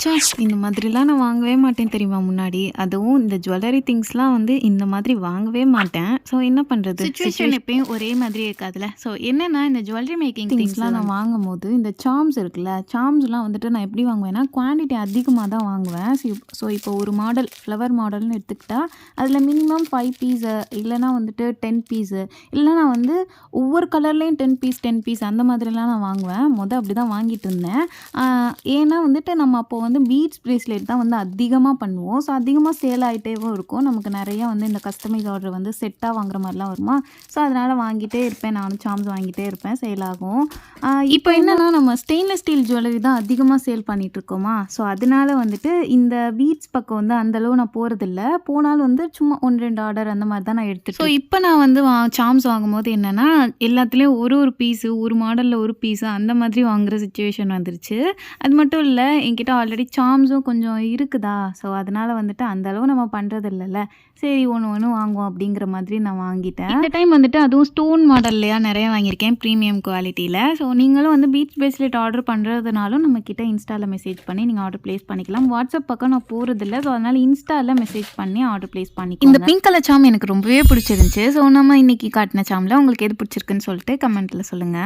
ச்சே! இந்த மாதிரிலாம் நான் வாங்கவே மாட்டேன் தெரியுமா முன்னாடி. அதுவும் இந்த ஜுவல்லரி திங்ஸ்லாம் வந்து இந்த மாதிரி வாங்கவே மாட்டேன். ஸோ என்ன பண்றது? சிச்சுவேஷன் எப்பயும் ஒரே மாதிரி இருக்காதுல்ல. ஸோ என்னன்னா இந்த ஜுவல்லரி மேக்கிங் திங்ஸ்லாம் நான் வாங்கும்போது இந்த சார்ம்ஸ் இருக்குல்ல, சார்ம்ஸ்லாம் வந்துட்டு நான் எப்படி வாங்குவேன்னா, குவான்டிட்டி அதிகமா தான் வாங்குவேன். ஸோ இப்போ ஒரு மாடல் ஃப்ளவர் மாடல்னு எடுத்துக்கிட்டா, அதில மினிமம் 5 பீஸு இல்லைனா வந்துட்டு 10 பீஸு இல்லைனா வந்து ஒவ்வொரு கலர்லேயும் 10 பீஸ் 10 பீஸ் அந்த மாதிரிலாம் நான் வாங்குவேன். அப்படி தான் வாங்கிட்டு இருந்தேன். ஏன்னா வந்துட்டு நம்ம அப்போ வந்து பீட்ஸ் பிரேஸ்லெட் தான் வந்து அதிகமாக பண்ணுவோம். ஸோ அதிகமாக சேல் ஆகிட்டேவும் இருக்கும். நமக்கு நிறையா வந்து இந்த கஸ்டமைஸ் ஆர்டர் வந்து செட்டாக வாங்குற மாதிரிலாம் வருமா. ஸோ அதனால் வாங்கிட்டே இருப்பேன். நானும் சார்ம்ஸ் வாங்கிட்டே இருப்பேன். சேல் ஆகும். இப்போ என்னன்னா நம்ம ஸ்டெயின்லெஸ் ஸ்டீல் ஜுவல்லரி தான் அதிகமாக சேல் பண்ணிகிட்ருக்கோமா. ஸோ அதனால வந்துட்டு இந்த பீட்ஸ் பக்கம் வந்து அந்தளவு நான் போகிறதில்ல. போனாலும் வந்து சும்மா 1, 2 ஆர்டர் அந்த மாதிரி தான் நான் எடுத்துகிட்டு. ஸோ இப்போ நான் வந்து சார்ம்ஸ் வாங்கும்போது என்னென்னா எல்லாத்துலேயும் ஒரு பீஸு ஒரு மாடலில் ஒரு பீஸு அந்த மாதிரி வாங்குகிற சுச்சுவேஷன் வந்துருச்சு. அது மட்டும் இல்லை என்கிட்ட ஆல்ரெடி சார்ம்ஸும் கொஞ்சம் இருக்குதா. ஸோ அதனால் வந்துட்டு அந்தளவு நம்ம பண்ணுறது இல்லைல்ல. சரி ஒன்று வாங்குவோம் அப்படிங்கிற மாதிரி நான் வாங்கிட்டேன். இந்த டைம் வந்துட்டு அதுவும் ஸ்டோன் மாடல்லையா நிறையா வாங்கியிருக்கேன் ப்ரீமியம் குவாலிட்டியில். ஸோ நீங்களும் வந்து பீட்ஸ் பிரேஸ்லெட் ஆர்டர் பண்ணுறதுனாலும் நம்மக்கிட்ட இன்ஸ்டாவில் மெசேஜ் பண்ணி நீங்கள் ஆர்டர் ப்ளேஸ் பண்ணிக்கலாம். வாட்ஸ்அப் பக்கம் நான் போகிறதில்ல. ஸோ அதனால் இன்ஸ்டாவில் மெசேஜ் பண்ணி ஆர்டர் ப்ளேஸ் பண்ணிக்கலாம். இந்த பிங்க் கலர் சாம் எனக்கு ரொம்பவே பிடிச்சிருந்துச்சு. ஸோ நம்ம இன்றைக்கி காட்டின சாமில் உங்களுக்கு எது பிடிச்சிருக்குன்னு சொல்லிட்டு கமெண்ட்டில் சொல்லுங்கள்.